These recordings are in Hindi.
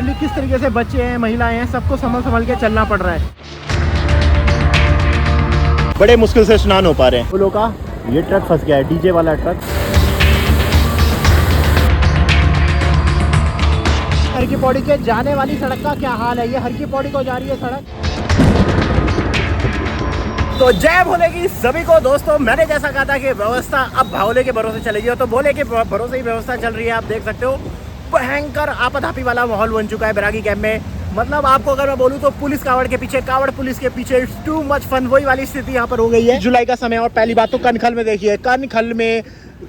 किस तरीके से बच्चे हैं, महिलाएं हैं, सबको संभल के चलना पड़ रहा है। बड़े मुश्किल से स्नान हो पा रहे हैं। फूलों का ये ट्रक फंस गया है, डीजे वाला ट्रक। हर की पौड़ी के जाने वाली सड़क का क्या हाल है। ये हर की पौड़ी को जा रही है सड़क। तो जय भोले की सभी को दोस्तों। मैंने जैसा कहा था कि व्यवस्था अब भोले के भरोसे चलेगी, और तो भोले के भरोसे ही व्यवस्था चल रही है। आप देख सकते हो भयंकर आपाधापी वाला माहौल बन चुका है बैरागी कैंप में। मतलब आपको अगर मैं बोलूं तो पुलिस कावड़ के पीछे, कावड़ पुलिस के पीछे, इट्स टू मच फन। वही वाली स्थिति यहाँ पर हो गई है। जुलाई का समय और पहली बात तो कनखल में देखिए, कनखल में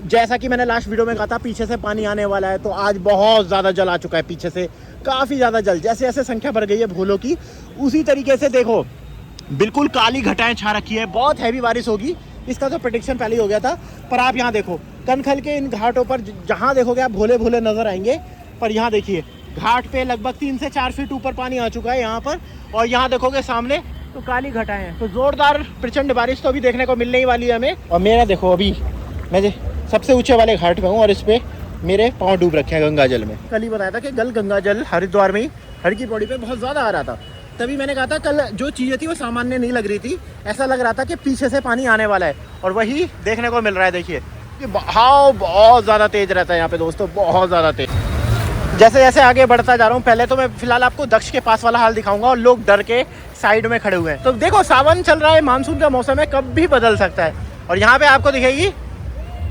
जैसा कि मैंने लास्ट वीडियो में कहा था पीछे से पानी आने वाला है, तो आज बहुत ज़्यादा जल आ चुका है। पीछे से काफ़ी ज़्यादा जल, जैसे जैसे संख्या बढ़ गई है भोलों की, उसी तरीके से देखो बिल्कुल काली घटाएं छा रखी है। बहुत हैवी बारिश होगी, इसका तो प्रेडिक्शन पहले ही हो गया था। पर आप यहाँ देखो कनखल के इन घाटों पर जहाँ देखोगे आप भोले भोले नजर आएंगे। पर यहाँ देखिए घाट पे लगभग 3 से 4 फीट ऊपर पानी आ चुका है यहाँ पर, और यहाँ देखोगे सामने तो काली घटाएं हैं। तो जोरदार प्रचंड बारिश तो अभी देखने को मिलने ही वाली है हमें। और मेरा देखो अभी मैं सबसे ऊंचे वाले घाट पे हूँ और इस पे मेरे पाँव डूब रखे हैं गंगा जल में। कल ही बताया था कि कल गंगा जल हरिद्वार में ही हर की पौड़ी पे बहुत ज़्यादा आ रहा था। तभी मैंने कहा था कल जो चीज़ें थी वो सामान्य नहीं लग रही थी, ऐसा लग रहा था कि पीछे से पानी आने वाला है। और वही देखने को मिल रहा है। देखिए कि बहाव बहुत ज़्यादा तेज़ रहता है यहाँ पे दोस्तों, बहुत ज़्यादा तेज़। जैसे जैसे आगे बढ़ता जा रहा हूँ, पहले तो मैं फिलहाल आपको दक्ष के पास वाला हाल दिखाऊंगा, और लोग डर के साइड में खड़े हुए हैं। तो देखो सावन चल रहा है, मानसून का मौसम है, कब भी बदल सकता है। और यहाँ पे आपको दिखेगी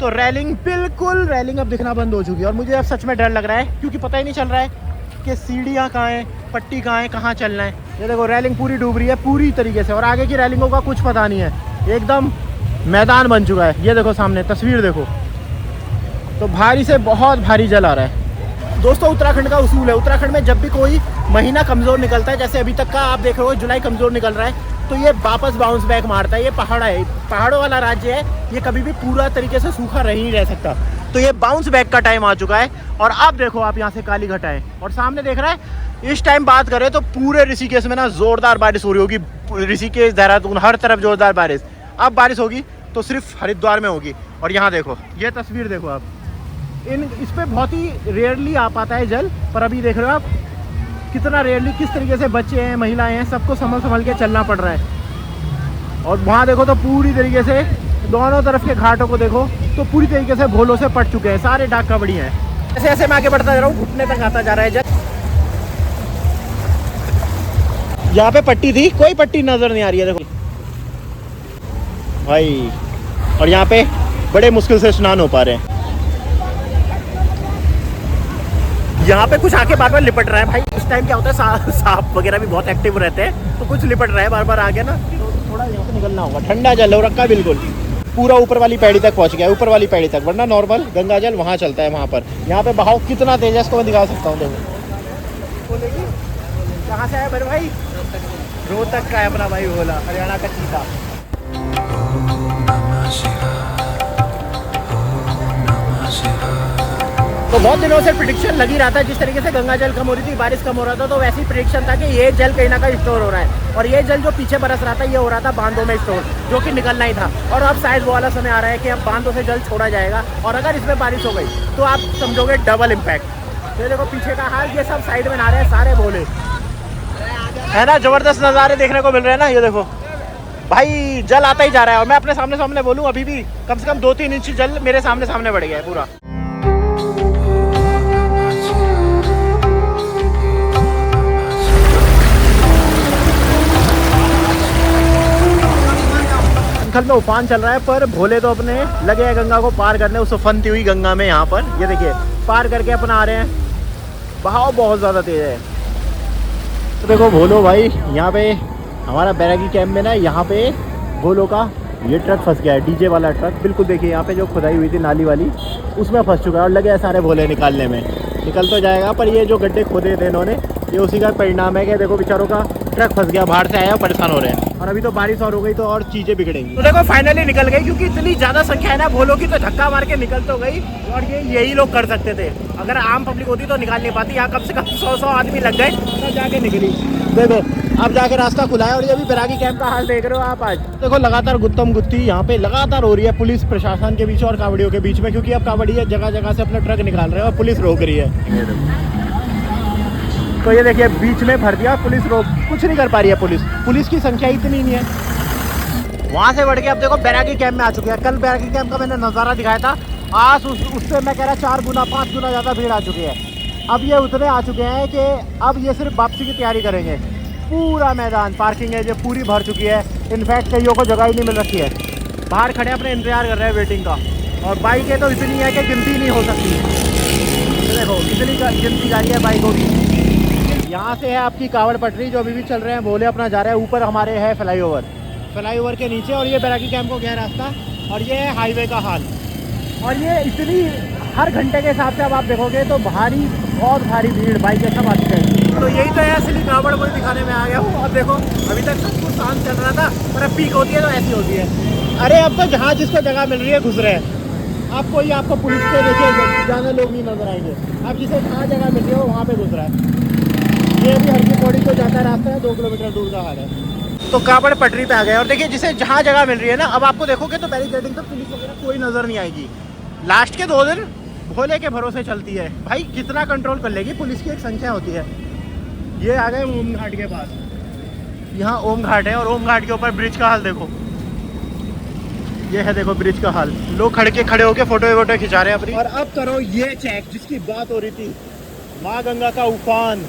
तो रेलिंग, बिल्कुल रेलिंग अब दिखना बंद हो चुकी है। और मुझे अब सच में डर लग रहा है, क्योंकि पता ही नहीं चल रहा है कि सीढ़ियाँ कहाँ हैं, पट्टी कहाँ है, कहाँ चलना है। ये देखो रेलिंग पूरी डूब रही है पूरी तरीके से, और आगे की रेलिंगों का कुछ पता नहीं है। एकदम मैदान बन चुका है। ये देखो सामने तस्वीर देखो, तो भारी से बहुत भारी जल आ रहा है दोस्तों। उत्तराखंड का उसूल है, उत्तराखंड में जब भी कोई महीना कमज़ोर निकलता है, जैसे अभी तक का आप देख रहे हो जुलाई कमज़ोर निकल रहा है, तो ये वापस बाउंस बैक मारता है। ये पहाड़ है, पहाड़ों वाला राज्य है, ये कभी भी पूरा तरीके से सूखा रह नहीं रह सकता। तो ये बाउंस बैक का टाइम आ चुका है। और अब देखो आप यहाँ से काली घटाएं, और सामने देख रहा है इस टाइम बात करें तो पूरे ऋषिकेश में ना जोरदार बारिश हो रही होगी। ऋषिकेश, देहरादून, हर तरफ जोरदार बारिश। अब बारिश होगी तो सिर्फ हरिद्वार में होगी। और यहाँ देखो ये तस्वीर देखो आप, इस पे बहुत ही रेयरली आ पाता है जल, पर अभी देख रहे हो आप कितना रेयरली, किस तरीके से बच्चे हैं, महिलाएं हैं, सबको संभल के चलना पड़ रहा है। और वहाँ देखो तो पूरी तरीके से दोनों तरफ के घाटों को देखो तो पूरी तरीके से भोलों से पट चुके हैं, सारे डाक कबड़ी हैं। ऐसे ऐसे मैं आगे बढ़ता जा रहा हूँ, घुटने तक आता जा रहा है जल। यहाँ पे पट्टी थी, कोई पट्टी नजर नहीं आ रही है देखो भाई। और यहाँ पे बड़े मुश्किल से स्नान हो पा रहे हैं। यहाँ पे कुछ आके बार बार लिपट रहा है भाई। इस टाइम क्या होता है सांप वगैरह भी बहुत एक्टिव रहते हैं, तो कुछ लिपट रहा है बार बार आगे ना, तो थोड़ा यहाँ से निकलना होगा। ठंडा जल हो रखा है बिल्कुल, पूरा ऊपर वाली पैड़ी तक पहुँच गया है, ऊपर वाली पैड़ी तक, वरना नॉर्मल गंगा जल वहाँ चलता है वहाँ पर। यहाँ पे बहाव कितना तेज है इसको मैं दिखा सकता हूँ। देखो कहाँ से आया मेरे भाई? रोहतक का है अपना भाई भोला, हरियाणा का चीता। तो बहुत दिनों से प्रेडिक्शन लगी रहा था, जिस तरीके से गंगा जल कम हो रही थी, बारिश कम हो रहा था, तो वैसी प्रेडिक्शन था कि ये जल कहीं ना कहीं स्टोर हो रहा है। और ये जल जो पीछे बरस रहा था ये हो रहा था बांधों में स्टोर, जो कि निकलना ही था। और अब शायद वो वाला समय आ रहा है कि अब बांधों से जल छोड़ा जाएगा, और अगर इसमें बारिश हो गई तो आप समझोगे डबल इम्पैक्ट। तो देखो पीछे का हाल, ये सब साइड में नहा रहे हैं सारे भोले, है ना। जबरदस्त नज़ारे देखने को मिल रहे हैं ना। ये देखो भाई जल आता ही जा रहा है, और मैं अपने सामने बोलूँ अभी भी कम से कम 2-3 इंच जल मेरे सामने बढ़ गया है पूरा। कनखल में उफान चल रहा है, पर भोले तो अपने लगे हैं गंगा को पार करने, उस उफनती हुई गंगा में। यहाँ पर ये देखिए पार करके अपना आ रहे हैं। बहाव बहुत ज़्यादा तेज है। तो देखो भोलो भाई, यहाँ पे हमारा बैरागी कैंप में ना, यहाँ पे भोलो का ये ट्रक फंस गया है, डीजे वाला ट्रक। बिल्कुल देखिए यहाँ पे जो खुदाई हुई थी नाली वाली, उसमें फंस चुका है, और लगे हैं सारे भोले निकालने में। निकल तो जाएगा, पर ये जो गड्ढे खोदे थे इन्होंने, ये उसी का परिणाम है कि देखो बेचारों का ट्रक फंस गया, बाहर से आया, परेशान हो रहे हैं। और अभी तो बारिश और हो गई तो और चीज़ें बिगड़ेंगी। तो देखो फाइनली निकल गई, क्योंकि इतनी ज़्यादा संख्या है ना भोलों की, तो धक्का मार के निकल तो गई। और यही लोग कर सकते थे, अगर आम पब्लिक होती तो निकाल नहीं पाती। यहाँ कम से कम 100 आदमी लग गए तो जाके निकली। देखो अब जाके रास्ता खुला है। और ये भी बैरागी कैंप का हाल देख रहे हो आप। आज देखो लगातार गुत्तम गुत्ती यहाँ पे लगातार हो रही है, पुलिस प्रशासन के बीच और कावड़ियों के बीच में, क्योंकि अब कावड़िया जगह जगह से अपना ट्रक निकाल रहे हैं और पुलिस रोक रही है। तो ये देखिए बीच में भर दिया, पुलिस रोक कुछ नहीं कर पा रही है। पुलिस की संख्या इतनी नहीं है। वहाँ से बढ़ के अब देखो बैरागी कैंप में आ चुके हैं। कल बैरागी कैंप का मैंने नज़ारा दिखाया था, आज उससे मैं कह रहा 4 गुना 5 गुना ज़्यादा भीड़ आ चुकी है। अब ये उतने आ चुके हैं कि अब ये सिर्फ वापसी की तैयारी करेंगे। पूरा मैदान पार्किंग है जो पूरी भर चुकी है। इनफैक्ट कईयों को जगह ही नहीं मिल रखी है, बाहर खड़े अपने इंतजार कर रहे हैं वेटिंग का। और बाइकें तो इतनी है कि गिनती नहीं हो सकती। देखो इतनी गिनती गाड़ी है बाइकों की। यहाँ से है आपकी कावड़ पटरी जो अभी भी चल रहे हैं, बोले अपना जा रहे हैं। ऊपर हमारे है फ्लाईओवर के नीचे, और ये बैरागी कैंप को गया रास्ता, और ये है हाईवे का हाल। और ये इतनी हर घंटे के हिसाब से अब आप देखोगे तो बहुत भारी भीड़ बाइकें सब आती रहेंगी। तो यही तो है असली कावड़ मुझे दिखाने में आ गया हूँ। अब देखो अभी तक सब कुछ शांत चल रहा था, पर अब पीक होती है तो ऐसी होती है। अरे अब तो जहाँ जिसको जगह मिल रही है घुस रहे हैं। आपको पुलिस के देखिए ज़्यादा लोग नहीं नजर आएंगे। अब जिसे जहाँ जगह मिल रही है वहाँ पे घुस रहा है। ये भी हरकी पौड़ी को जाता रास्ता है, 2 किलोमीटर दूर का हाल है। तो कावड़ पटरी पे आ गए, और देखिए जिसे जहाँ जगह मिल रही है ना, अब आपको देखोगे तो बैरिकेडिंग तो पुलिस वगैरह कोई नज़र नहीं आएगी। लास्ट के 2 दिन भोले के भरोसे चलती है। भाई कितना कंट्रोल कर लेगी, पुलिस की एक संख्या होती है। ये आ गए ओम घाट के पास, यहाँ ओम घाट है, और ओम घाट के ऊपर ब्रिज का हाल देखो। ये है देखो ब्रिज का हाल, लोग खड़े होके फोटो खिंचा रहे हैं अपनी। और अब करो ये चेक जिसकी बात हो रही थी, माँ गंगा का उफान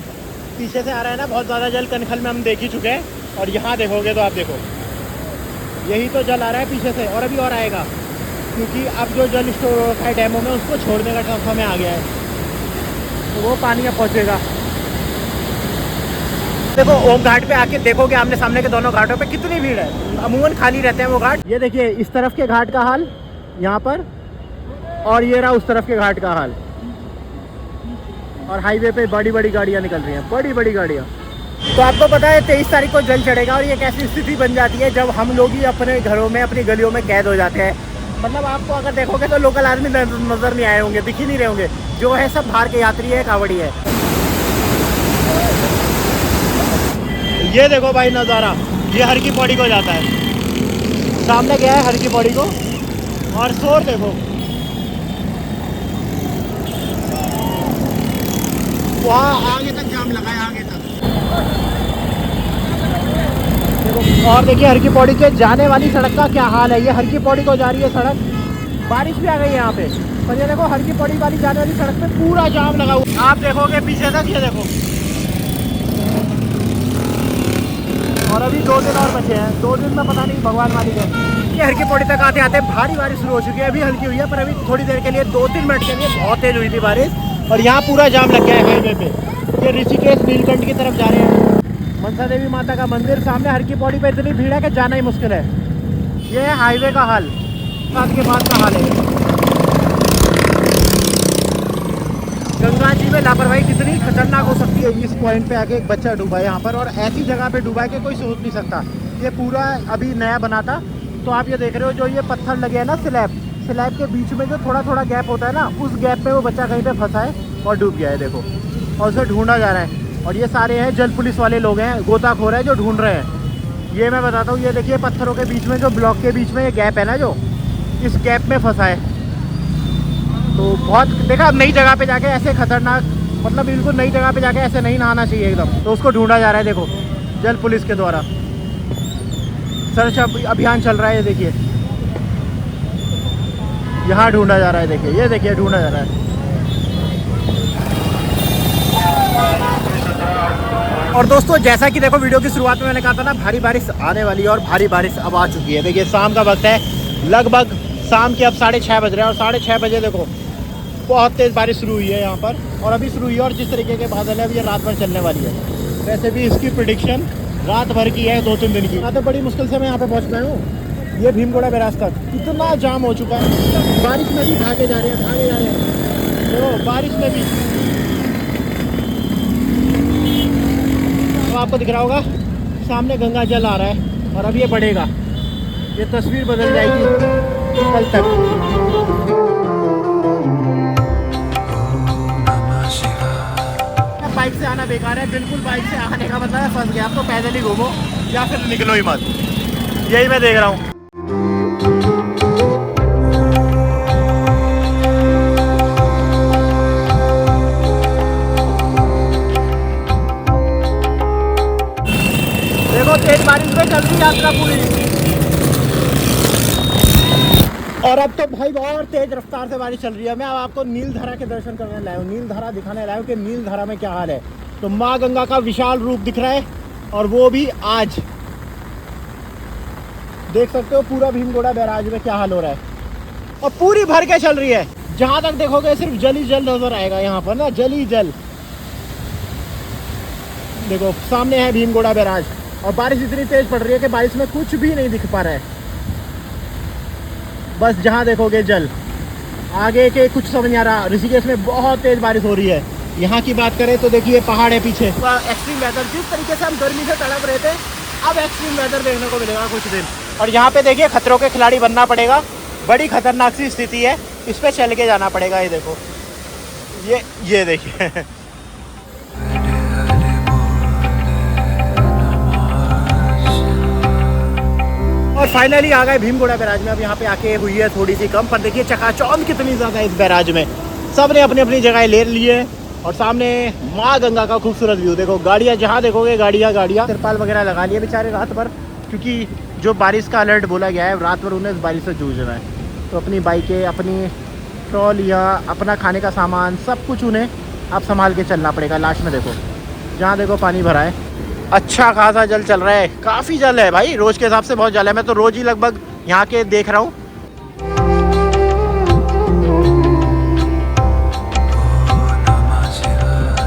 पीछे से आ रहा है ना, बहुत ज़्यादा जल कनखल में हम देख ही चुके हैं। और यहाँ देखोगे तो आप देखो यही तो जल आ रहा है पीछे से, और अभी और आएगा, क्योंकि अब जो जल स्टोर हो रखा है डैमों में उसको छोड़ने का समय आ गया है, तो वो पानी अब पहुँचेगा। देखो ओम घाट पे आके देखोगे आमने सामने के दोनों घाटों पे कितनी भीड़ है। अमूमन खाली रहते हैं वो घाट। ये देखिए इस तरफ के घाट का हाल यहाँ पर, और ये रहा उस तरफ के घाट का हाल। और हाईवे पे बड़ी बड़ी गाड़ियाँ निकल रही हैं, बड़ी गाड़ियाँ। तो आपको पता है 23 तारीख को जल चढ़ेगा, और ये कैसी स्थिति बन जाती है जब हम लोग ही अपने घरों में अपनी गलियों में कैद हो जाते हैं। मतलब आपको अगर देखोगे तो लोकल आदमी नजर नहीं आए होंगे, दिख ही नहीं रहे होंगे। जो है सब बाहर के यात्री है, कावड़ी है। ये देखो भाई नज़ारा, ये हर की पौड़ी को जाता है। सामने गया है हर की पौड़ी को, और शोर देखो वहाँ आगे तक जाम लगा है, आगे तक देखो। और देखिए हर की पौड़ी के जाने वाली सड़क का क्या हाल है। ये हर की पौड़ी को जा रही है सड़क, बारिश भी आ गई यहाँ पे, और ये देखो हर की पौड़ी वाली जाने वाली सड़क पे पूरा जाम लगा हुआ। आप देखोगे पीछे तक, ये देखो। और अभी 2 दिन और बचे हैं, 2 दिन में पता नहीं भगवान मालिक है। ये हर की पौड़ी तक आते आते भारी बारिश शुरू हो चुकी है। अभी हल्की हुई है, पर अभी थोड़ी देर के लिए 2-3 मिनट के लिए बहुत तेज हुई थी बारिश, और यहाँ पूरा जाम लग गया है हाईवे पे। ये ऋषिकेश नीलकंठ की तरफ जा रहे हैं। मनसा देवी माता का मंदिर सामने, हर की पौड़ी पे इतनी भीड़ है कि जाना ही मुश्किल है। ये है हाईवे का हाल, साथ के बाद का हाल है। गंगा जी में लापरवाही कितनी खतरनाक हो सकती है। इस पॉइंट पे आके एक बच्चा डूबा है यहाँ पर, और ऐसी जगह पे डूबा है कि कोई सोच नहीं सकता। ये पूरा अभी नया बना था, तो आप ये देख रहे हो जो ये पत्थर लगे हैं ना, स्लैब के बीच में जो थोड़ा गैप होता है ना, उस गैप पे वो बच्चा कहीं पे फंसा है और डूब गया है देखो, और उसे ढूंढा जा रहा है। और ये सारे हैं जल पुलिस वाले लोग हैं, गोताखोर है जो ढूंढ रहे हैं। ये मैं बताता हूँ, ये देखिए पत्थरों के बीच में जो ब्लॉक के बीच में ये गैप है ना, जो इस गैप में फंसा है। तो बहुत देखा, नई जगह पे जाके ऐसे खतरनाक, मतलब बिल्कुल नई जगह पे जाके ऐसे नहीं नहाना चाहिए एकदम। तो उसको ढूंढा जा रहा है देखो, जल पुलिस के द्वारा सर्च अभियान चल रहा है। ये देखिए यहाँ ढूंढा जा रहा है, देखिए ये देखिए ढूंढा जा रहा है। और दोस्तों जैसा कि देखो वीडियो की शुरुआत में मैंने कहा था ना, भारी बारिश आने वाली है, और भारी बारिश अब आ चुकी है। देखिए शाम का वक्त है, लगभग शाम के अब 6:30 बज रहे हैं, और 6:30 बजे देखो बहुत तेज़ बारिश शुरू हुई है यहाँ पर, और अभी शुरू हुई है। और जिस तरीके के बादल है अभी ये रात भर चलने वाली है। वैसे भी इसकी प्रेडिक्शन रात भर की है, 2-3 दिन की। हाँ तो बड़ी मुश्किल से मैं यहाँ पे पहुँच पाया हूँ। ये भीमगोड़ा बैराज तक इतना जाम हो चुका है, बारिश में भी भागे जा रहे हैं तो बारिश में भी। तो आपको दिख रहा होगा सामने गंगा जल आ रहा है, और अब ये बढ़ेगा, ये तस्वीर बदल जाएगी कल तक। बाइक से आना बेकार है, बिल्कुल बाइक से आने का मतलब है फंस गया। आप तो पैदल ही घूमो या फिर निकलो ही मत, यही मैं देख रहा हूँ। बारिश में चल रही यात्रा पूरी। और अब तो भाई बहुत तेज रफ्तार से बारिश चल रही है। मैं अब आपको नीलधारा के दर्शन करने लाया हूँ, नीलधारा दिखाने लाया हूँ कि नीलधारा में क्या हाल है। तो माँ गंगा का विशाल रूप दिख रहा है, और वो भी आज देख सकते हो। पूरा भीमगोड़ा बैराज में क्या हाल हो रहा है, और पूरी भर के चल रही है। जहां तक देखोगे सिर्फ जल ही जल नजर आएगा यहाँ पर ना, जल ही जल। देखो सामने है भीमगोड़ा बैराज, और बारिश इतनी तेज पड़ रही है कि बारिश में कुछ भी नहीं दिख पा रहा है। बस जहाँ देखोगे जल, आगे के कुछ समझ नहीं आ रहा। ऋषिकेश में बहुत तेज बारिश हो रही है। यहाँ की बात करें तो देखिए पहाड़ है पीछे। एक्सट्रीम वेदर, जिस तरीके से हम गर्मी से तड़प रहे थे, अब एक्सट्रीम वेदर देखने को मिलेगा कुछ दिन। और यहाँ पे देखिए खतरों के खिलाड़ी बनना पड़ेगा। बड़ी खतरनाक सी स्थिति है, इस पे चल के जाना पड़ेगा। ये देखो, ये देखिए। और फाइनली आ गए भीमगोड़ा बैराज में। अब यहाँ पे आके हुई है थोड़ी सी कम, पर देखिए चकाचौंध कितनी ज़्यादा है इस बैराज में। सब ने अपनी अपनी जगह ले ली है, और सामने माँ गंगा का खूबसूरत व्यू। देखो गाड़ियाँ, जहाँ देखोगे गाड़ियाँ। तिरपाल वगैरह लगा लिए बेचारे रात भर, क्योंकि जो बारिश का अलर्ट बोला गया है, रात भर उन्हें इस बारिश से जूझना है। तो अपनी बाइकें, अपनी ट्रॉलियाँ, अपना खाने का सामान, सब कुछ उन्हें अब संभाल के चलना पड़ेगा। लास्ट में देखो, जहाँ देखो पानी भरा है। अच्छा खासा जल चल रहा है, काफ़ी जल है भाई, रोज़ के हिसाब से बहुत जल है। मैं तो रोज़ ही लगभग यहाँ के देख रहा हूँ।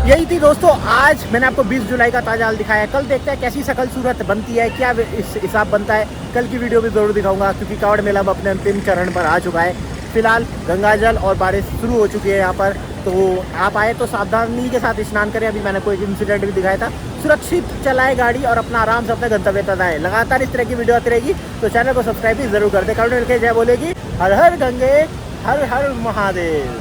यही थी दोस्तों, आज मैंने आपको 20 जुलाई का ताजा हाल दिखाया है। कल देखते हैं कैसी शकल सूरत बनती है, क्या इस हिसाब बनता है। कल की वीडियो भी ज़रूर दिखाऊंगा, क्योंकि कावड़ मेला अब अपने अंतिम चरण पर आ चुका है। फिलहाल गंगाजल और बारिश शुरू हो चुकी है यहाँ पर, तो आप आए तो सावधानी के साथ स्नान करें। अभी मैंने कोई इंसिडेंट भी दिखाया था। सुरक्षित चलाए गाड़ी और अपना आराम से अपने गंतव्य तक आए। लगातार इस तरह की वीडियो आती रहेगी, तो चैनल को सब्सक्राइब भी जरूर कर दे। कमेंट करके जय बोलेगी, हर हर गंगे, हर हर महादेव।